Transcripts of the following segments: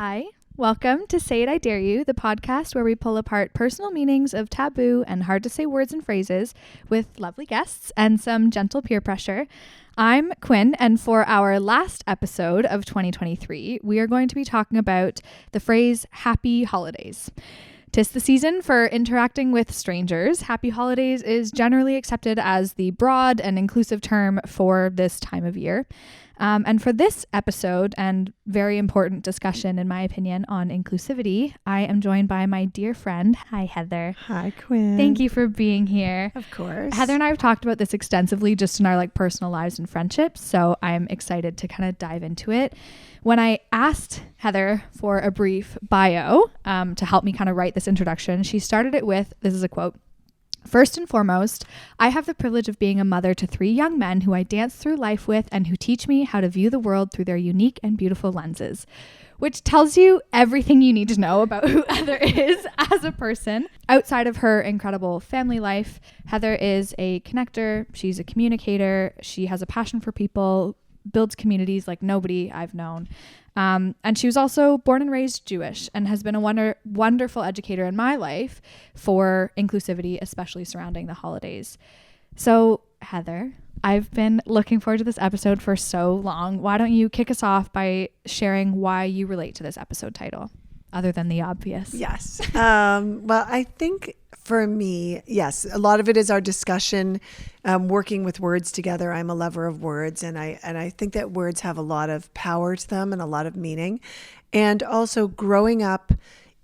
Hi, welcome to Say It I Dare You, the podcast where we pull apart personal meanings of taboo and hard to say words and phrases with lovely guests and some gentle peer pressure. I'm Quinn, and for our last episode of 2023, we are going to be talking about the phrase happy holidays. 'Tis the season for interacting with strangers. Happy holidays is generally accepted as the broad and inclusive term for this time of year. And for this episode and very important discussion, in my opinion, on inclusivity, I am joined by my dear friend. Hi, Heather. Hi, Quinn. Thank you for being here. Of course. Heather and I have talked about this extensively just in our personal lives and friendships, so I'm excited to kind of dive into it. When I asked Heather for a brief bio to help me kind of write this introduction, she started it with, this is a quote, "First and foremost, I have the privilege of being a mother to 3 young men who I dance through life with and who teach me how to view the world through their unique and beautiful lenses," which tells you everything you need to know about who Heather is as a person. Outside of her incredible family life, Heather is a connector. She's a communicator. She has a passion for people, builds communities like nobody I've known. And she was also born and raised Jewish and has been a wonderful educator in my life for inclusivity, especially surrounding the holidays. So, Heather, I've been looking forward to this episode for so long. Why don't you kick us off by sharing why you relate to this episode title, other than the obvious? Yes. Well, I think for me, yes, a lot of it is our discussion, working with words together. I'm a lover of words, and I think that words have a lot of power to them and a lot of meaning. And also growing up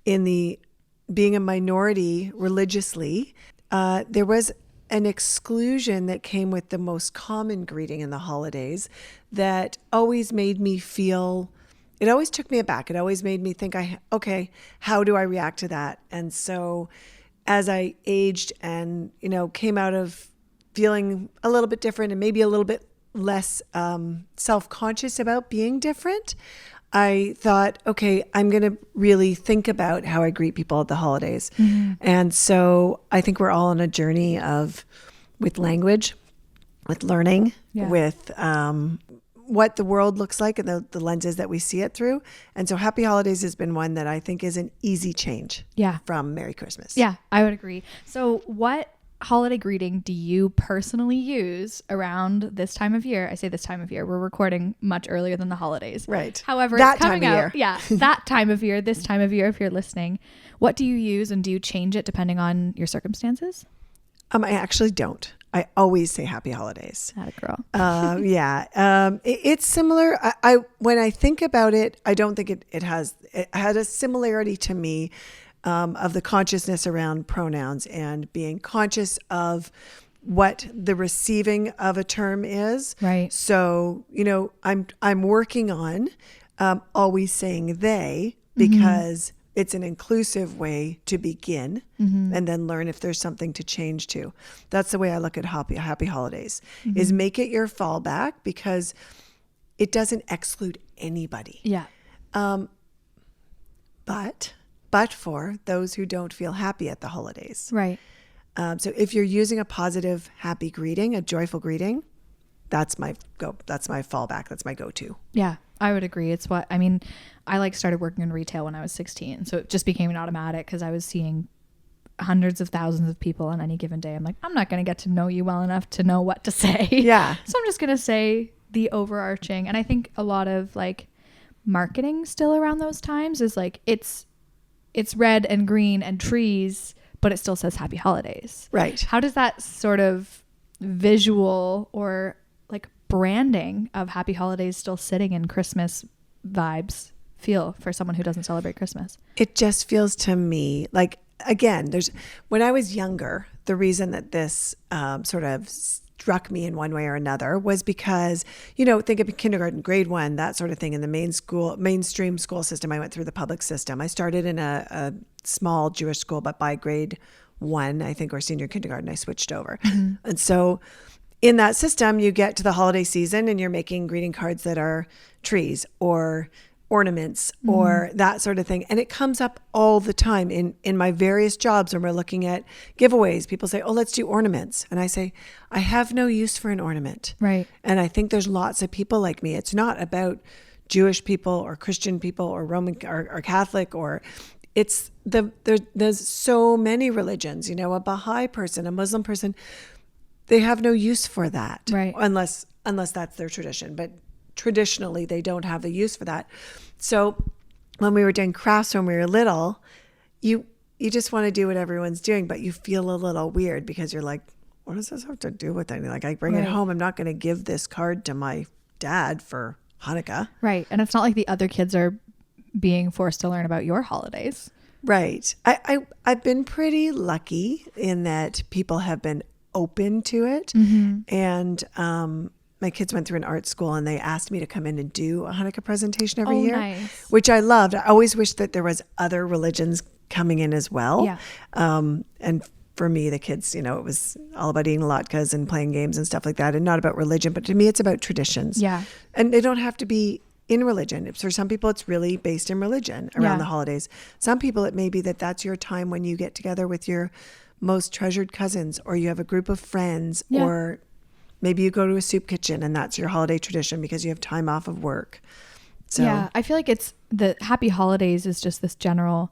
being a minority religiously, there was an exclusion that came with the most common greeting in the holidays that always made me feel, it always took me aback. It always made me think, okay, how do I react to that? And so as I aged and, came out of feeling a little bit different and maybe a little bit less self-conscious about being different, I thought, okay, I'm going to really think about how I greet people at the holidays. Mm-hmm. And so I think we're all on a journey with language, with learning, with what the world looks like and the lenses that we see it through. And so Happy Holidays has been one that I think is an easy change from Merry Christmas. Yeah, I would agree. So what holiday greeting do you personally use around this time of year? I say this time of year. We're recording much earlier than the holidays. Right. However, that it's coming time of out. Year. Yeah, that time of year, this time of year, if you're listening. What do you use, and do you change it depending on your circumstances? I actually don't. I always say Happy Holidays. Atta girl. It's similar. When I think about it, I don't think it had a similarity to me of the consciousness around pronouns and being conscious of what the receiving of a term is. Right. So, I'm working on always saying they because it's an inclusive way to begin and then learn if there's something to change to. That's the way I look at Happy Holidays, is make it your fallback because it doesn't exclude anybody. Yeah. But for those who don't feel happy at the holidays. Right. So if you're using a positive, happy greeting, a joyful greeting, that's my fallback. That's my go-to. Yeah, I would agree. It's what, I started working in retail when I was 16. So it just became an automatic because I was seeing hundreds of thousands of people on any given day. I'm like, I'm not going to get to know you well enough to know what to say. Yeah. So I'm just going to say the overarching. And I think a lot of marketing still around those times is it's red and green and trees, but it still says Happy Holidays. Right. How does that sort of visual or branding of Happy Holidays still sitting in Christmas vibes feel for someone who doesn't celebrate Christmas? It just feels to me again, when I was younger, the reason that this sort of struck me in one way or another was because, think of kindergarten, grade 1, that sort of thing in the mainstream school system. I went through the public system. I started in a small Jewish school, but by grade 1, I think, or senior kindergarten, I switched over. Mm-hmm. And so in that system, you get to the holiday season and you're making greeting cards that are trees or ornaments or that sort of thing. And it comes up all the time in my various jobs when we're looking at giveaways. People say, oh, let's do ornaments. And I say, I have no use for an ornament. Right. And I think there's lots of people like me. It's not about Jewish people or Christian people or Roman or Catholic, or there's so many religions, a Baha'i person, a Muslim person, they have no use for that. Right. Unless that's their tradition. But traditionally they don't have the use for that. So when we were doing crafts when we were little, you just want to do what everyone's doing, but you feel a little weird because you're like, what does this have to do with anything? Like, I bring it home. I'm not going to give this card to my dad for Hanukkah. Right. And it's not like the other kids are being forced to learn about your holidays. Right. I've been pretty lucky in that people have been open to it. Mm-hmm. And my kids went through an art school and they asked me to come in and do a Hanukkah presentation every year, nice. Which I loved. I always wished that there was other religions coming in as well. Yeah. And for me, the kids, it was all about eating latkes and playing games and stuff like that, and not about religion. But to me, it's about traditions. Yeah. And they don't have to be in religion. For some people, it's really based in religion around the holidays. Some people, it may be that that's your time when you get together with your most treasured cousins, or you have a group of friends, or maybe you go to a soup kitchen and that's your holiday tradition because you have time off of work. So yeah, I feel like it's the happy holidays is just this general,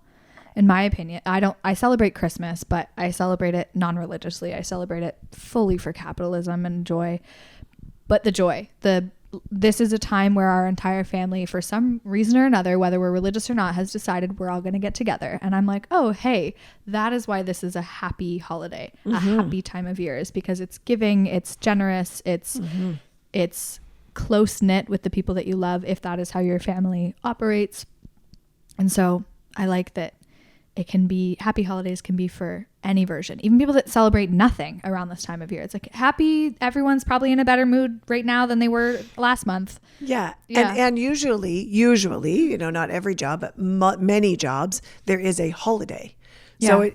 in my opinion. I celebrate Christmas, but I celebrate it non-religiously. I celebrate it fully for capitalism and joy. But the joy, this is a time where our entire family, for some reason or another, whether we're religious or not, has decided we're all going to get together. And I'm like, oh, hey, that is why this is a happy holiday, a happy time of year, is because it's giving, it's generous, it's close knit with the people that you love, if that is how your family operates. And so I like that it can be, happy holidays can be for any version, even people that celebrate nothing around this time of year. It's like happy, everyone's probably in a better mood right now than they were last month. Yeah. And usually, not every job, but many jobs, there is a holiday. So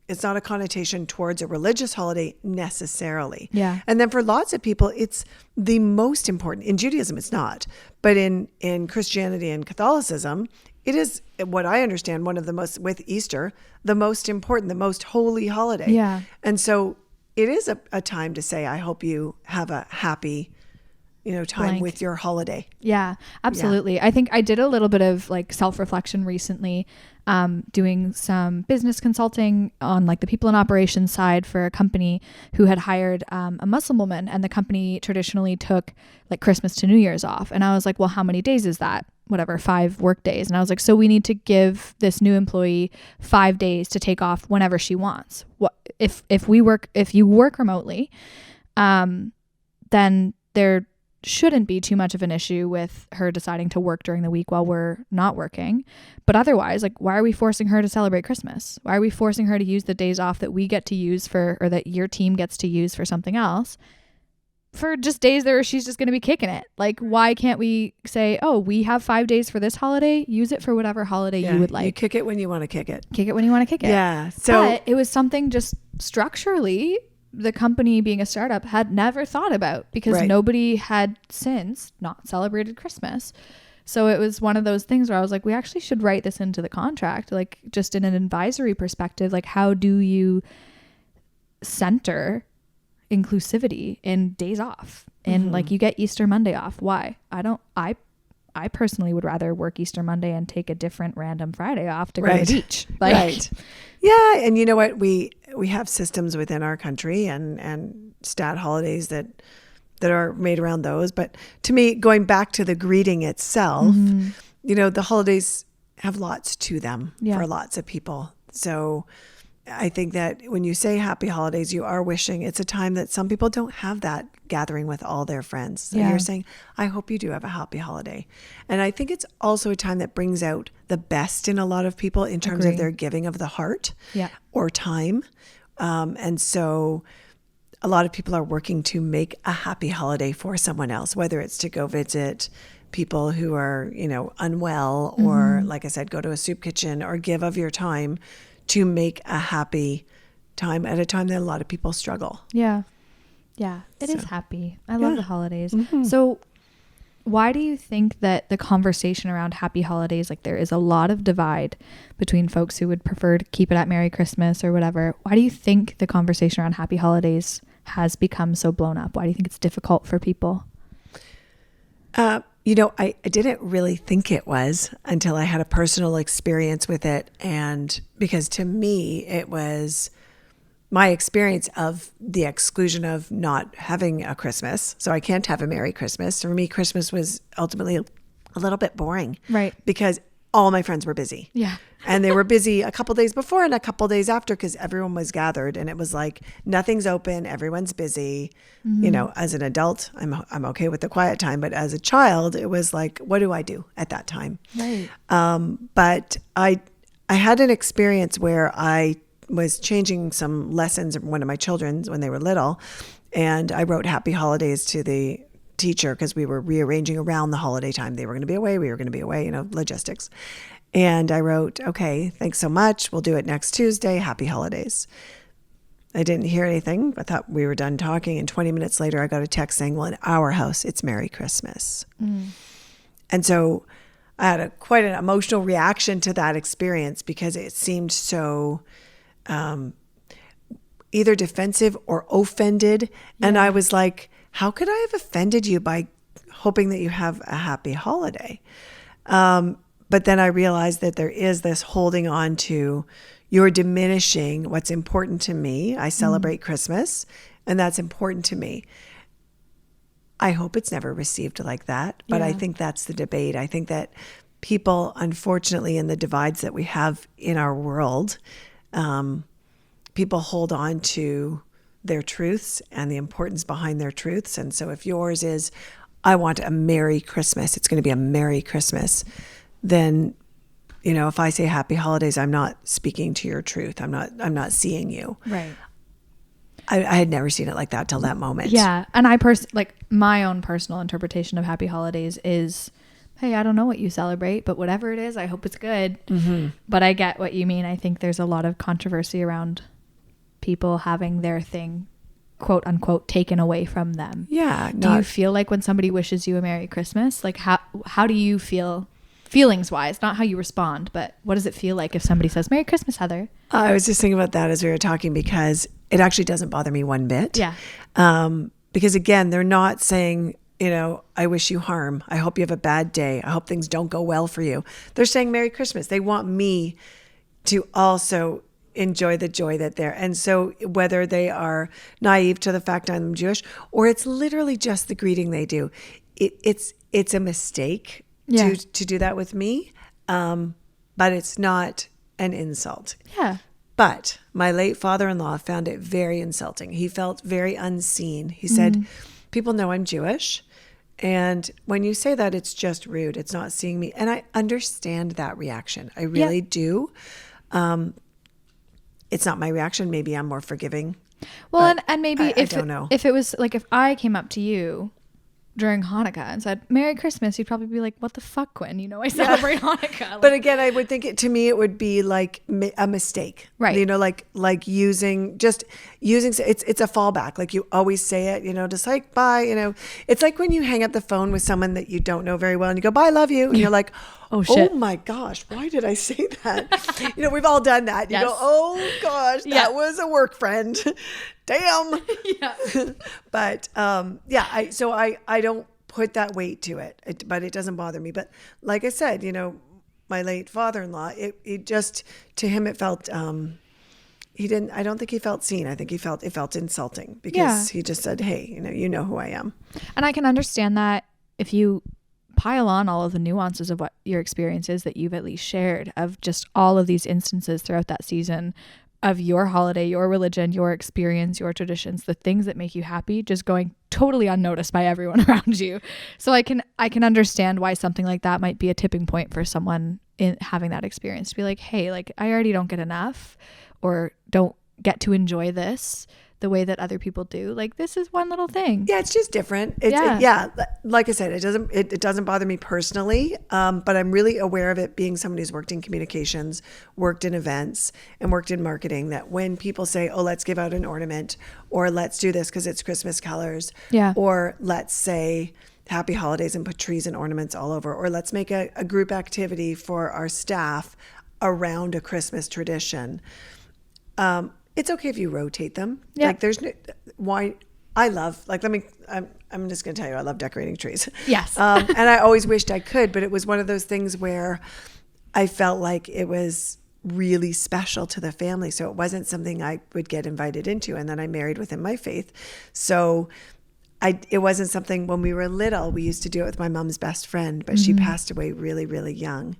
it's not a connotation towards a religious holiday necessarily. Yeah. And then for lots of people, it's the most important. In Judaism, it's not. But in Christianity and Catholicism, it is, what I understand, one of the most, with Easter, the most important, the most holy holiday. Yeah. And so it is a time to say, I hope you have a happy, time with your holiday. Yeah, absolutely. Yeah. I think I did a little bit of like self-reflection recently, doing some business consulting on like the people and operations side for a company who had hired a Muslim woman, and the company traditionally took like Christmas to New Year's off. And I was like, well, how many days is that? Whatever, 5 work days. And I was like, so we need to give this new employee 5 days to take off whenever she wants. What if you work remotely, then there shouldn't be too much of an issue with her deciding to work during the week while we're not working. But otherwise, like, why are we forcing her to celebrate Christmas? Why are we forcing her to use the days off that we get to use or that your team gets to use for something else, for just days there she's just going to be kicking it? Like, why can't we say, oh, we have 5 days for this holiday, use it for whatever holiday you would like. You kick it when you want to kick it. Kick it when you want to kick it. Yeah. So but it was something just structurally the company, being a startup, had never thought about, because nobody had since not celebrated Christmas. So it was one of those things where I was like, we actually should write this into the contract, like just in an advisory perspective. Like, how do you center inclusivity in days off? And like, you get Easter Monday off. Why? I personally would rather work Easter Monday and take a different random Friday off to go to the beach. Like, yeah. And you know what? We have systems within our country and stat holidays that are made around those. But to me, going back to the greeting itself, the holidays have lots to them for lots of people. So I think that when you say happy holidays, you are wishing, it's a time that some people don't have that gathering with all their friends. So you're saying, I hope you do have a happy holiday. And I think it's also a time that brings out the best in a lot of people in terms of their giving of the heart or time. And so a lot of people are working to make a happy holiday for someone else, whether it's to go visit people who are, unwell, or like I said, go to a soup kitchen, or give of your time to make a happy time at a time that a lot of people struggle. Yeah. It is happy. I love the holidays. So why do you think that the conversation around happy holidays, like, there is a lot of divide between folks who would prefer to keep it at Merry Christmas or whatever? Why do you think the conversation around happy holidays has become so blown up? Why do you think it's difficult for people? I didn't really think it was until I had a personal experience with it. And because to me, it was my experience of the exclusion of not having a Christmas. So I can't have a Merry Christmas. For me, Christmas was ultimately a little bit boring. Right. Because all my friends were busy. Yeah. And they were busy a couple days before and a couple days after because everyone was gathered. And it was like, nothing's open. Everyone's busy. Mm-hmm. As an adult, I'm okay with the quiet time. But as a child, it was like, what do I do at that time? Right. But I had an experience where I was changing some lessons of one of my children when they were little. And I wrote Happy Holidays to the teacher because we were rearranging around the holiday time. They were going to be away. We were going to be away, logistics. And I wrote, okay, thanks so much. We'll do it next Tuesday. Happy holidays. I didn't hear anything. I thought we were done talking. And 20 minutes later, I got a text saying, well, in our house, it's Merry Christmas. And so I had quite an emotional reaction to that experience because it seemed so either defensive or offended. Yeah. And I was like, how could I have offended you by hoping that you have a happy holiday? But then I realized that there is this holding on to, you're diminishing what's important to me. I celebrate Christmas, and that's important to me. I hope it's never received like that, but I think that's the debate. I think that people, unfortunately, in the divides that we have in our world, people hold on to their truths and the importance behind their truths. And so if yours is, I want a Merry Christmas, it's going to be a Merry Christmas, then, if I say Happy Holidays, I'm not speaking to your truth. I'm not seeing you. Right. I had never seen it like that till that moment. Yeah. And my own personal interpretation of Happy Holidays is, hey, I don't know what you celebrate, but whatever it is, I hope it's good. Mm-hmm. But I get what you mean. I think there's a lot of controversy around people having their thing, quote unquote, taken away from them. Yeah. Do you feel like when somebody wishes you a Merry Christmas, like how do you feel feelings wise, not how you respond, but what does it feel like if somebody says Merry Christmas, Heather? I was just thinking about that as we were talking because it actually doesn't bother me one bit. Yeah. Because again, they're not saying, I wish you harm. I hope you have a bad day. I hope things don't go well for you. They're saying Merry Christmas. They want me to also enjoy the joy that they're. And so whether they are naive to the fact I'm Jewish or it's literally just the greeting they do, it's a mistake to do that with me. But it's not an insult. Yeah. But my late father-in-law found it very insulting. He felt very unseen. He said, people know I'm Jewish. And when you say that, it's just rude. It's not seeing me. And I understand that reaction. I really do. It's not my reaction. Maybe I'm more forgiving. Well, and maybe I don't know. If it was like if I came up to you during Hanukkah and said Merry Christmas, you'd probably be like, what the fuck, Quinn? I celebrate Hanukkah. But again, I would think to me it would be like a mistake, right? Like using it's a fallback. Like you always say it, just like bye. It's like when you hang up the phone with someone that you don't know very well and you go bye, love you, and you're like, oh shit, oh my gosh, why did I say that? We've all done that. You go, oh gosh, that was a work friend. Damn. Yeah. But I don't put that weight to it, but it doesn't bother me. But like I said, my late father-in-law, it just, to him, it felt, I don't think he felt seen. I think it felt insulting because he just said, hey, you know who I am. And I can understand that if you pile on all of the nuances of what your experience is that you've at least shared of just all of these instances throughout that season of your holiday, your religion, your experience, your traditions, the things that make you happy, just going totally unnoticed by everyone around you. So I can understand why something like that might be a tipping point for someone in having that experience to be like, hey, like I already don't get enough or don't get to enjoy this the way that other people do. Like this is one little thing. Yeah, it's just different. Like I said, it doesn't bother me personally, but I'm really aware of it being somebody who's worked in communications, worked in events, and worked in marketing, that when people say, oh, let's give out an ornament, or let's do this because it's Christmas colors, or let's say Happy Holidays and put trees and ornaments all over, or let's make a group activity for our staff around a Christmas tradition. It's okay if you rotate them. Yeah. Like there's why I love, like, I'm just going to tell you, I love decorating trees. Yes. And I always wished I could, but it was one of those things where I felt like it was really special to the family. So it wasn't something I would get invited into. And then I married within my faith. So it wasn't something when we were little, we used to do it with my mom's best friend, but she passed away really, really young.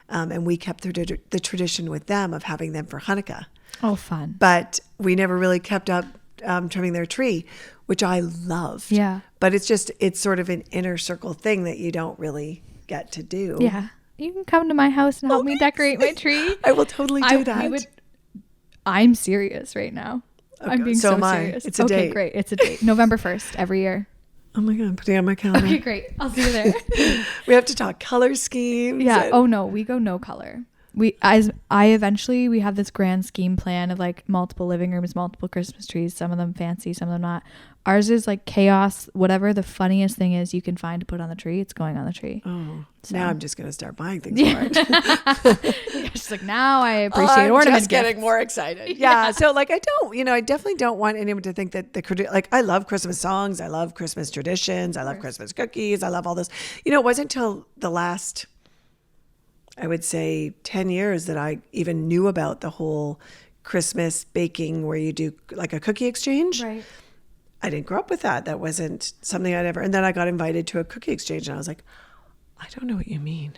And we kept the tradition with them of having them for Hanukkah. Oh, fun. But we never really kept up trimming their tree, which I loved. Yeah. But it's sort of an inner circle thing that you don't really get to do. Yeah. You can come to my house and help me decorate my tree. I will totally do that. I'm serious right now. Okay, I'm being so serious. It's a date. Okay, great. It's a date. November 1st every year. Oh my God, I'm putting it on my calendar. Okay, great. I'll see you there. We have to talk color schemes. Yeah. Oh no, we go no color. We have this grand scheme plan of like multiple living rooms, multiple Christmas trees, some of them fancy, some of them not. Ours is like chaos. Whatever the funniest thing is you can find to put on the tree, it's going on the tree. Oh, so. Now I'm just going to start buying things for it. She's like, now I appreciate ornament I'm just getting more excited. Yeah. So like, I definitely don't want anyone to think that like, I love Christmas songs. I love Christmas traditions. I love Christmas cookies. I love all this. It wasn't until the last, I would say 10 years that I even knew about the whole Christmas baking where you do like a cookie exchange. Right. I didn't grow up with that. That wasn't something I'd ever, and then I got invited to a cookie exchange and I was like, I don't know what you mean.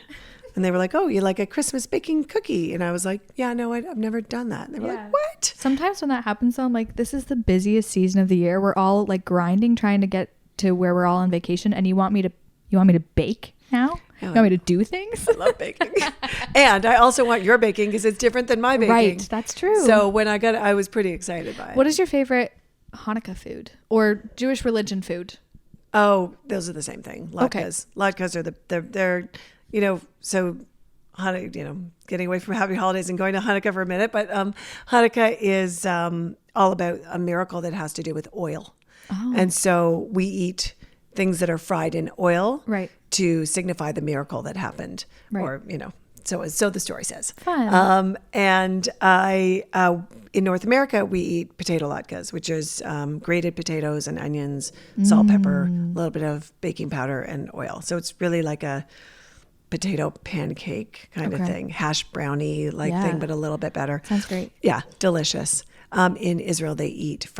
And they were like, oh, you like a Christmas baking cookie? And I was like, yeah, no, I've never done that. And they were like, what? Sometimes when that happens, though, I'm like, this is the busiest season of the year. We're all like grinding, trying to get to where we're all on vacation. And you want me to bake now? You want me to do things? I love baking. And I also want your baking because it's different than my baking. Right, that's true. So when I was pretty excited by it. What is your favorite Hanukkah food or Jewish religion food? Oh, those are the same thing. Latkes. Okay. Latkes are they're so Hanukkah, getting away from happy holidays and going to Hanukkah for a minute, but Hanukkah is all about a miracle that has to do with oil. Oh. And so we eat things that are fried in oil, right, to signify the miracle that happened, right, or so the story says. Fun. And in North America we eat potato latkes, which is grated potatoes and onions, salt, pepper, a little bit of baking powder and oil. So it's really like a potato pancake kind of thing, hash brownie thing, but a little bit better. Sounds great. Yeah, delicious. In Israel they eat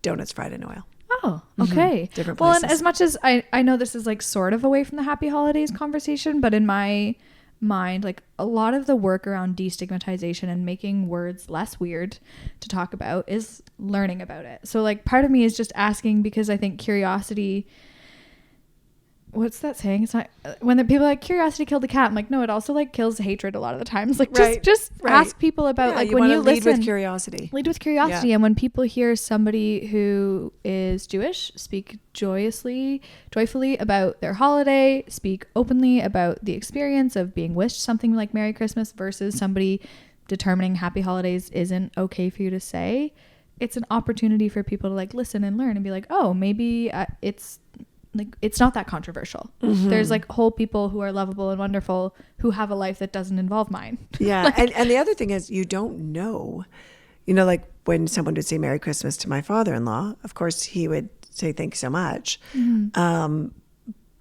donuts fried in oil. Oh, okay. Mm-hmm. Different places. Well, and as much as I know this is like sort of away from the happy holidays conversation, but in my mind, like a lot of the work around destigmatization and making words less weird to talk about is learning about it. So like part of me is just asking because I think curiosity, what's that saying? It's not when the people are like curiosity killed the cat. I'm like, no, it also like kills hatred a lot of the times. Like just ask people about like when you listen. Lead with curiosity. Lead with curiosity. Yeah. And when people hear somebody who is Jewish speak joyfully about their holiday, speak openly about the experience of being wished something like Merry Christmas versus somebody determining happy holidays isn't okay for you to say, it's an opportunity for people to like listen and learn and be like, oh, maybe it's not that controversial. Mm-hmm. There's like whole people who are lovable and wonderful who have a life that doesn't involve mine. Yeah. like, and the other thing is you don't know, like when someone would say Merry Christmas to my father-in-law, of course he would say, thank you so much. Mm-hmm.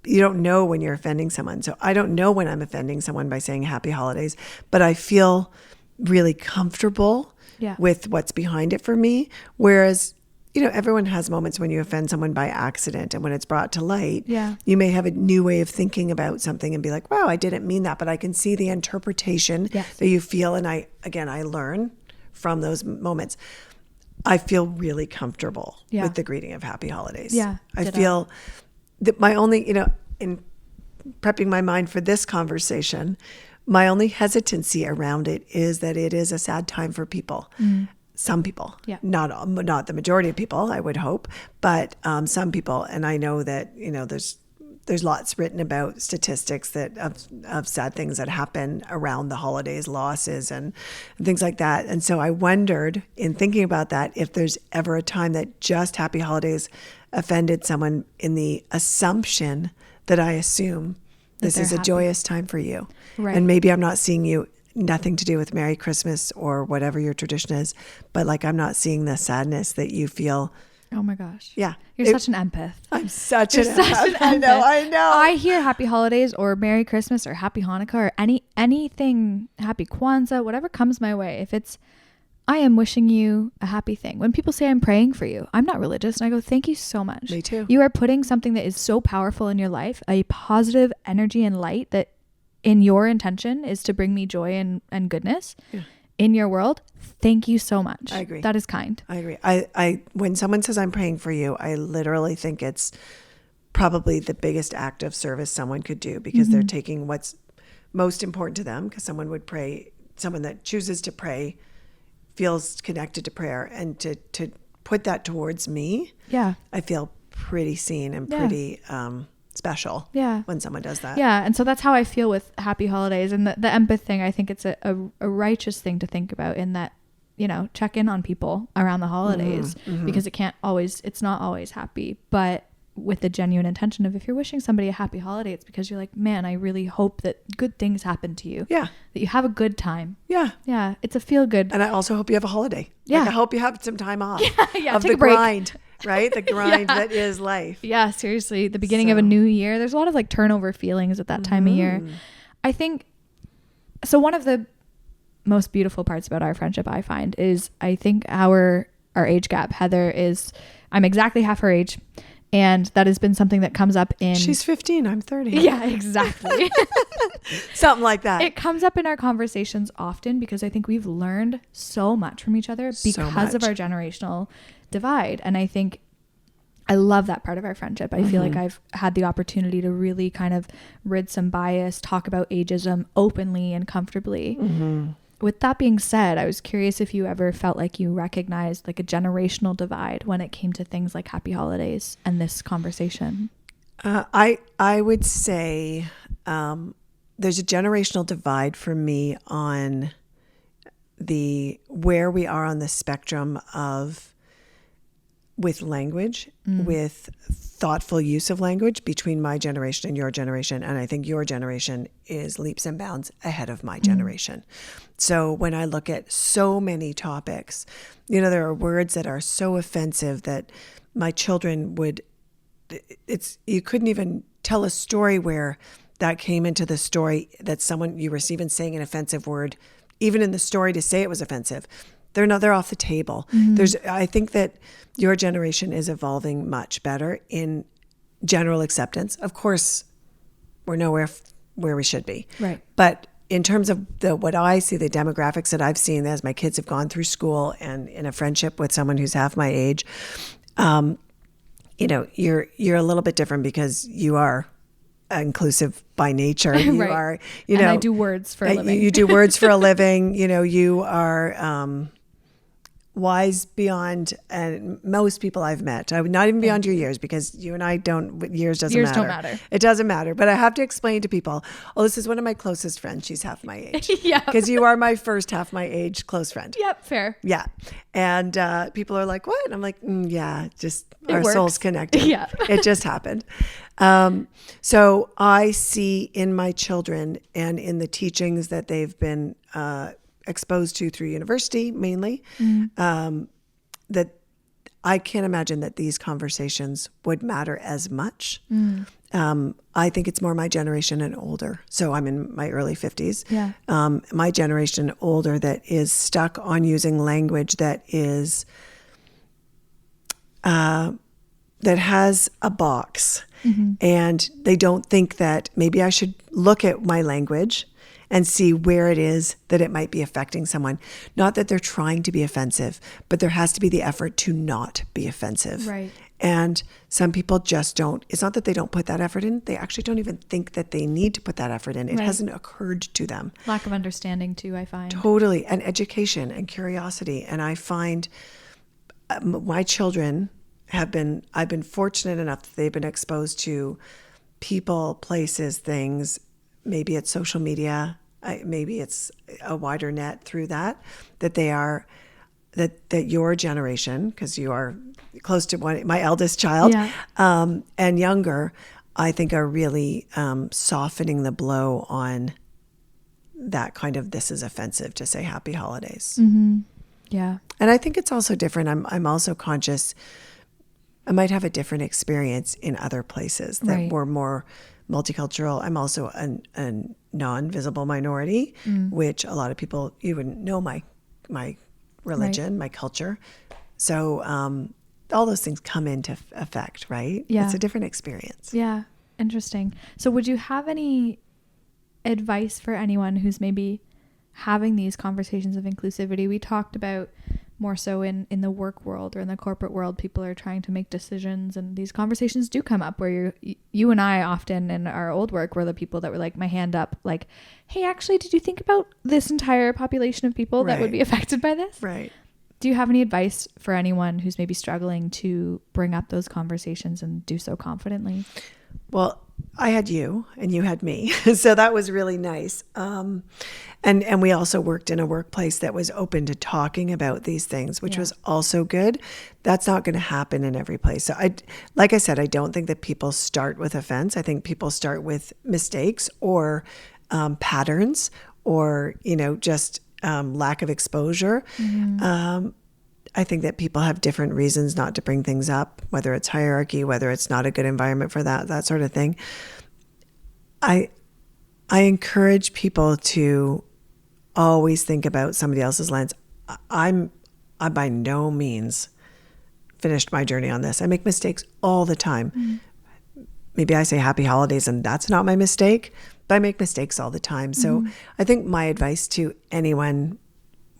You don't know when you're offending someone. So I don't know when I'm offending someone by saying happy holidays, but I feel really comfortable with what's behind it for me. Whereas everyone has moments when you offend someone by accident, and when it's brought to light, you may have a new way of thinking about something and be like, wow, I didn't mean that, but I can see the interpretation that you feel. And I learn from those moments. I feel really comfortable with the greeting of happy holidays. Yeah. I feel that my only, in prepping my mind for this conversation, my only hesitancy around it is that it is a sad time for people. Some people, not the majority of people, I would hope, but some people. And I know that, there's lots written about statistics of sad things that happen around the holidays, losses and things like that. And so I wondered, in thinking about that, if there's ever a time that just happy holidays offended someone in the assumption that I assume this is a joyous time for you. Right. And maybe I'm not seeing you, nothing to do with Merry Christmas or whatever your tradition is, but like I'm not seeing the sadness that you feel Oh my gosh. Yeah. You're such an empath. I'm such You're an such empath. an empath. I know. I hear Happy Holidays or Merry Christmas or Happy Hanukkah or anything, Happy Kwanzaa, whatever comes my way. If it's, I am wishing you a happy thing. When people say I'm praying for you, I'm not religious. And I go, thank you so much. Me too. You are putting something that is so powerful in your life, a positive energy and light that in your intention is to bring me joy and goodness in your world. Thank you so much. I agree. That is kind. I agree. I when someone says I'm praying for you, I literally think it's probably the biggest act of service someone could do, because they're taking what's most important to them, because someone would pray, someone that chooses to pray feels connected to prayer, and to put that towards me. Yeah. I feel pretty seen and pretty special when someone does that. Yeah. And so that's how I feel with Happy Holidays. And the empath thing, I think it's a righteous thing to think about, in that, you know, check in on people around the holidays, because it's not always happy, but with the genuine intention of, if you're wishing somebody a happy holiday, it's because you're like, man, I really hope that good things happen to you. Yeah. That you have a good time. Yeah. Yeah. It's a feel good. And I also hope you have a holiday. Yeah. Like, I hope you have some time off of the a break. grind, right? The grind that is life. Yeah, seriously. The beginning of a new year, there's a lot of like turnover feelings at that time of year. I think, so one of the most beautiful parts about our friendship, I find, is I think our age gap. Heather is, I'm exactly half her age. And that has been something that comes up in... She's 15, I'm 30. Yeah, exactly. Something like that. It comes up in our conversations often, because I think we've learned so much from each other because of our generational divide. And I think I love that part of our friendship. I feel like I've had the opportunity to really kind of rid some bias, talk about ageism openly and comfortably. With that being said, I was curious if you ever felt like you recognized like a generational divide when it came to things like Happy Holidays and this conversation. I would say there's a generational divide for me on where we are on the spectrum of with language, with thoughtful use of language between my generation and your generation. And I think your generation is leaps and bounds ahead of my generation. So when I look at so many topics, you know, there are words that are so offensive that my children you couldn't even tell a story where that came into the story, that you were even saying an offensive word, even in the story to say it was offensive. They're off the table. I think that your generation is evolving much better in general acceptance. Of course, we're nowhere where we should be. Right. But in terms of what I see, the demographics that I've seen as my kids have gone through school and in a friendship with someone who's half my age, you know, you're a little bit different because you are inclusive by nature. You are, you know, and I do words for a living. You do words for a living. You know, you are wise beyond most people I've met. I would not even beyond your years, because you and I years don't matter. It doesn't matter. But I have to explain to people, oh, this is one of my closest friends. She's half my age. Yeah. Because you are my first half my age close friend. Yep. Fair. Yeah. And people are like, what? And I'm like, yeah, just our souls connected. Yeah. It just happened. So I see in my children and in the teachings that they've been exposed to through university mainly, that I can't imagine that these conversations would matter as much. I think it's more my generation and older. So I'm in my early 50s. Yeah. My generation older that is stuck on using language that is that has a box. And they don't think that maybe I should look at my language and see where it is that it might be affecting someone. Not that they're trying to be offensive, but there has to be the effort to not be offensive. Right. And some people just don't. It's not that they don't put that effort in. They actually don't even think that they need to put that effort in. It hasn't occurred to them. Lack of understanding too, I find. Totally. And education and curiosity. And I find my children I've been fortunate enough that they've been exposed to people, places, things. Maybe it's social media, maybe it's a wider net through that they are, that your generation, because you are close to my eldest child, and younger, I think are really softening the blow on that kind of, this is offensive to say Happy Holidays. Yeah. And I think it's also different. I'm also conscious I might have a different experience in other places that Right. were more multicultural. I'm also a non-visible minority, which a lot of people, you wouldn't know my religion, my culture. So all those things come into effect, right? Yeah. It's a different experience. Yeah. Interesting. So would you have any advice for anyone who's maybe having these conversations of inclusivity? We talked about more so in the work world or in the corporate world, people are trying to make decisions, and these conversations do come up where you and I often in our old work were the people that were like, my hand up, like, hey, actually, did you think about this entire population of people that would be affected by this? Right. Do you have any advice for anyone who's maybe struggling to bring up those conversations and do so confidently? Well, I had you and you had me. So that was really nice. And we also worked in a workplace that was open to talking about these things, which was also good. That's not going to happen in every place. So like I said, I don't think that people start with offense. I think people start with mistakes or patterns or, just lack of exposure. I think that people have different reasons not to bring things up, whether it's hierarchy, whether it's not a good environment for that sort of thing. I encourage people to always think about somebody else's lens. I by no means finished my journey on this. I make mistakes all the time. Maybe I say happy holidays and that's not my mistake, but I make mistakes all the time. So I think my advice to anyone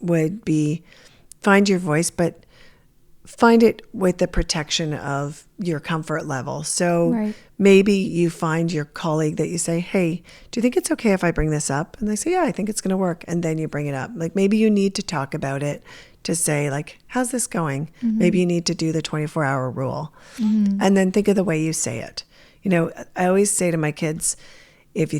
would be, find your voice, but find it with the protection of your comfort level. So maybe you find your colleague that you say, hey, do you think it's okay if I bring this up? And they say, yeah, I think it's going to work. And then you bring it up. Like maybe you need to talk about it to say like, how's this going? Maybe you need to do the 24-hour rule. And then think of the way you say it. I always say to my kids, what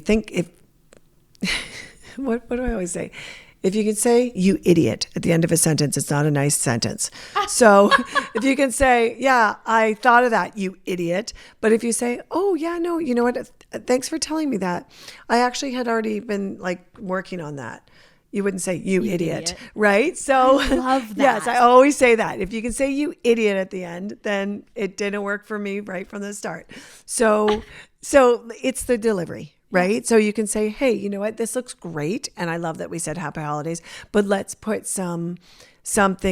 do I always say? If you can say, you idiot, at the end of a sentence, it's not a nice sentence. So if you can say, yeah, I thought of that, you idiot. But if you say, oh, yeah, no, you know what? Thanks for telling me that. I actually had already been like working on that. You wouldn't say, you idiot, right? So I love that. Yes, I always say that. If you can say you idiot at the end, then it didn't work for me right from the start. So it's the delivery. Right. So you can say, hey, you know what? This looks great. And I love that we said happy holidays, but let's put something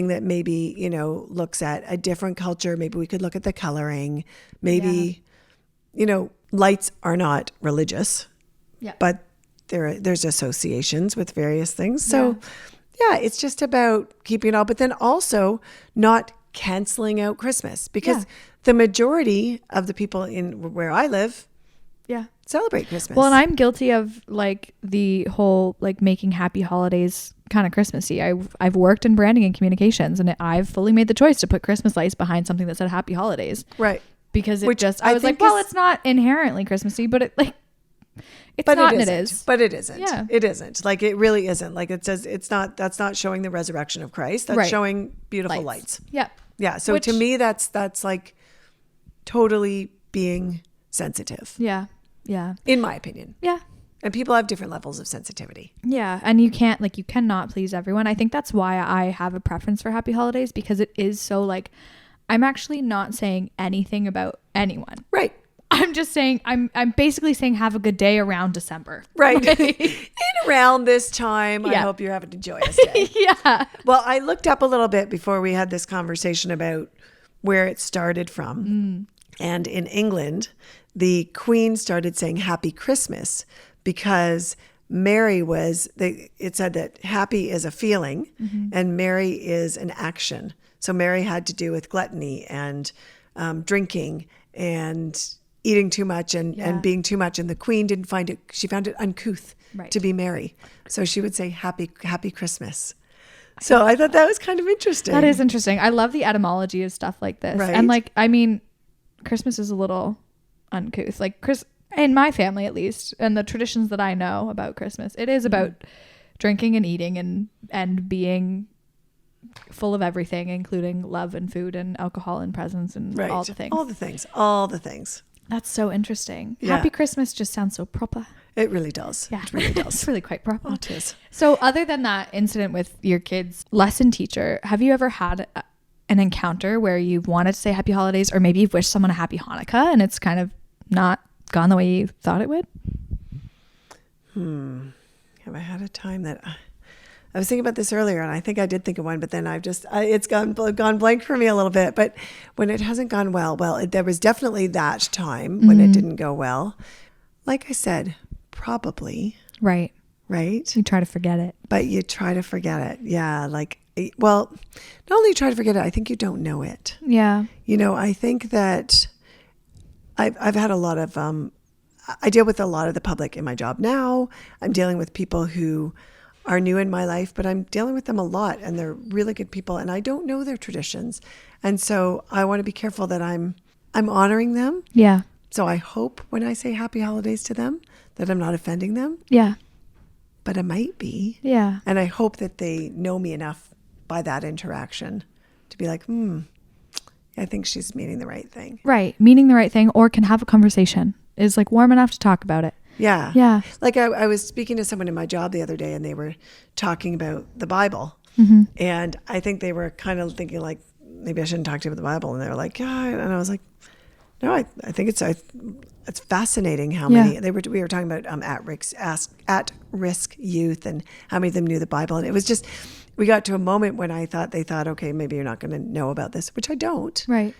that maybe, looks at a different culture. Maybe we could look at the coloring. Maybe, lights are not religious, but there's associations with various things. So it's just about keeping it all, but then also not canceling out Christmas because the majority of the people in where I live celebrate Christmas. Well, and I'm guilty of like the whole like making happy holidays kind of Christmassy. I've worked in branding and communications, and I've fully made the choice to put Christmas lights behind something that said happy holidays. Right. Because I was like, well, it's not inherently Christmassy, but it's not, and it is. But it isn't. Yeah. It isn't. Like it really isn't. Like it says that's not showing the resurrection of Christ. That's showing beautiful lights. Yeah. Yeah. So to me that's like totally being sensitive. Yeah. Yeah. In my opinion. Yeah. And people have different levels of sensitivity. Yeah. And you cannot please everyone. I think that's why I have a preference for happy holidays, because it is so like, I'm actually not saying anything about anyone. Right. I'm just saying, I'm basically saying have a good day around December. Right. In around this time, I hope you're having a joyous day. Yeah. Well, I looked up a little bit before we had this conversation about where it started from. And in England, the Queen started saying Happy Christmas because Mary it said that happy is a feeling and Mary is an action. So Mary had to do with gluttony and drinking and eating too much and being too much. And the Queen didn't find it, she found it uncouth to be merry. So she would say Happy Christmas. So I thought that was kind of interesting. That is interesting. I love the etymology of stuff like this. Right. And like, I mean, Christmas is a little uncouth. Like in my family, at least, and the traditions that I know about Christmas, it is about drinking and eating and being full of everything, including love and food and alcohol and presents and all the things. All the things. That's so interesting. Yeah. Happy Christmas just sounds so proper. It really does. Yeah. It really does. It's really quite proper. Oh, it is. So other than that incident with your kid's lesson teacher, have you ever had an encounter where you've wanted to say happy holidays, or maybe you've wished someone a happy Hanukkah and it's kind of not gone the way you thought it would? Have I had a time that I was thinking about this earlier, and I think I did think of one, but then it's gone blank for me a little bit. But when it hasn't gone well, there was definitely that time when it didn't go well. Like I said, probably. Right. Right. You try to forget it. But you try to forget it. Yeah. Well, not only try to forget it, I think you don't know it. Yeah. I think that I've had a lot of, I deal with a lot of the public in my job now. I'm dealing with people who are new in my life, but I'm dealing with them a lot, and they're really good people, and I don't know their traditions. And so I want to be careful that I'm honoring them. Yeah. So I hope when I say happy holidays to them that I'm not offending them. Yeah. But I might be. Yeah. And I hope that they know me enough by that interaction to be like, I think she's meaning the right thing. Right. Meaning the right thing, or can have a conversation, is like warm enough to talk about it. Yeah. Yeah. Like I was speaking to someone in my job the other day, and they were talking about the Bible. And I think they were kind of thinking like, maybe I shouldn't talk to you about the Bible. And they were like, yeah. And I was like, no, I think it's fascinating how many we were talking about at-risk youth and how many of them knew the Bible. And it was just, we got to a moment when they thought, okay, maybe you're not going to know about this, which I don't. Right.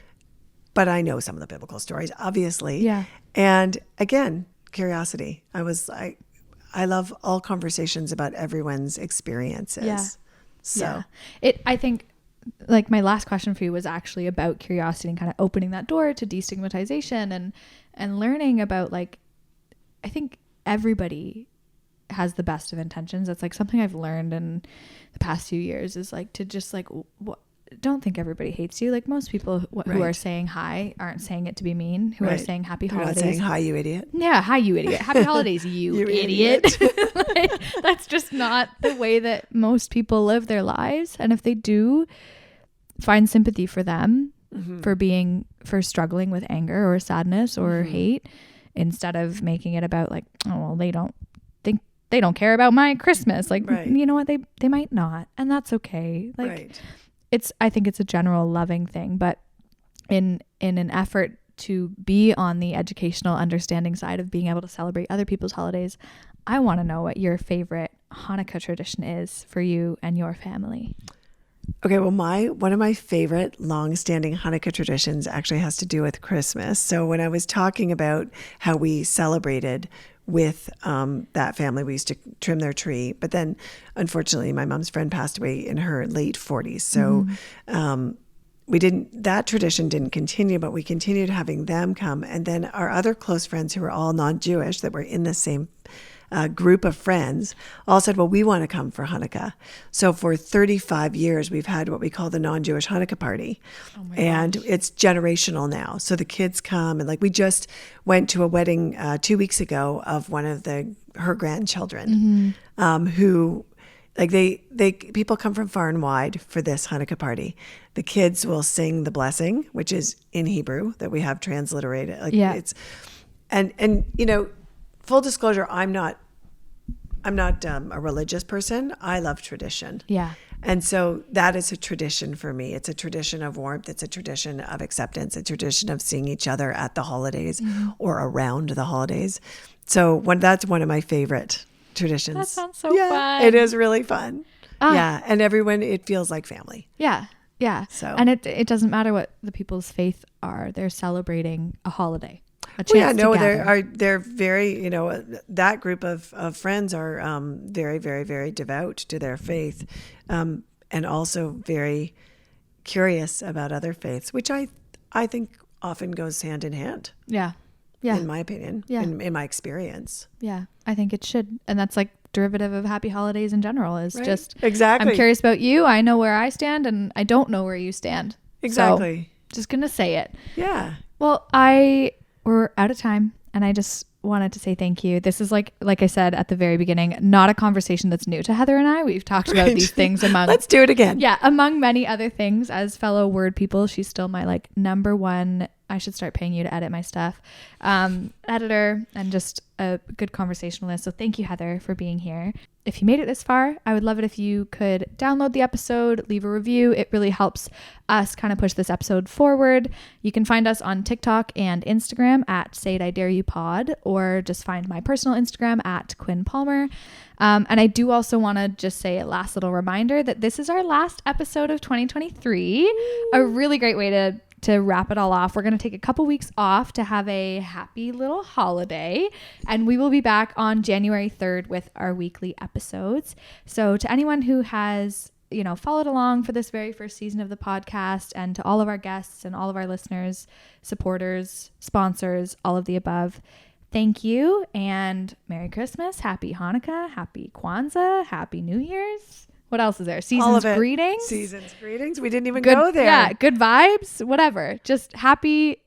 But I know some of the biblical stories, obviously. Yeah. And again, curiosity. I love all conversations about everyone's experiences. Yeah. So I think like my last question for you was actually about curiosity and kind of opening that door to destigmatization and learning about, like, I think everybody has the best of intentions. That's like something I've learned in the past few years, is like to just like, don't think everybody hates you. Like most people who are saying hi aren't saying it to be mean, who are saying happy They're holidays. not saying hi, you idiot. Yeah, hi, you idiot. Happy holidays, you idiot. Like, that's just not the way that most people live their lives. And if they do, find sympathy for them for struggling with anger or sadness or hate, instead of making it about like, oh, well, they don't care about my Christmas. Like, you know what? They might not. And that's okay. Like, I think it's a general loving thing, but in an effort to be on the educational understanding side of being able to celebrate other people's holidays, I want to know what your favorite Hanukkah tradition is for you and your family. Okay, well, one of my favorite long-standing Hanukkah traditions actually has to do with Christmas. So when I was talking about how we celebrated with that family, we used to trim their tree, but then unfortunately my mom's friend passed away in her late 40s. So that tradition didn't continue, but we continued having them come. And then our other close friends who were all non-Jewish that were in the same group of friends all said, well, we want to come for Hanukkah. So for 35 years, we've had what we call the non-Jewish Hanukkah party. And it's generational now. So the kids come, and like we just went to a wedding 2 weeks ago of one of her grandchildren who, like people come from far and wide for this Hanukkah party. The kids will sing the blessing, which is in Hebrew that we have transliterated. It's, and full disclosure, I'm not a religious person. I love tradition. Yeah. And so that is a tradition for me. It's a tradition of warmth. It's a tradition of acceptance. A tradition of seeing each other at the holidays or around the holidays. So that's one of my favorite traditions. That sounds so fun. It is really fun. Yeah. And everyone, it feels like family. Yeah. Yeah. So, and it doesn't matter what the people's faith are. They're celebrating a holiday. They're very, that group of friends are very, very, very devout to their faith, and also very curious about other faiths, which I think often goes hand in hand. Yeah. Yeah. In my opinion. Yeah. In my experience. Yeah. I think it should. And that's like derivative of happy holidays in general is just exactly. I'm curious about you. I know where I stand and I don't know where you stand. Exactly. So, just going to say it. Yeah. Well, we're out of time, and I just wanted to say thank you. This is like I said at the very beginning, not a conversation that's new to Heather and I. We've talked about these things among Let's do it again. Yeah, among many other things. As fellow word people, she's still my like number one I should start paying you to edit my stuff. Editor and just a good conversationalist. So thank you, Heather, for being here. If you made it this far, I would love it if you could download the episode, leave a review. It really helps us kind of push this episode forward. You can find us on TikTok and Instagram at Say It I Dare You Pod, or just find my personal Instagram at Quinn Palmer. And I do also want to just say a last little reminder that this is our last episode of 2023. A really great way to wrap it all off. We're going to take a couple weeks off to have a happy little holiday, and we will be back on January 3rd with our weekly episodes. So to anyone who has, followed along for this very first season of the podcast, and to all of our guests and all of our listeners, supporters, sponsors, all of the above, thank you, and Merry Christmas, Happy Hanukkah, Happy Kwanzaa, Happy New Year's. What else is there? Season's greetings. Season's greetings. We didn't even go there. Yeah, good vibes, whatever. Just happy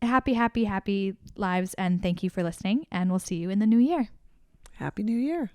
lives, and thank you for listening, and we'll see you in the new year. Happy New Year.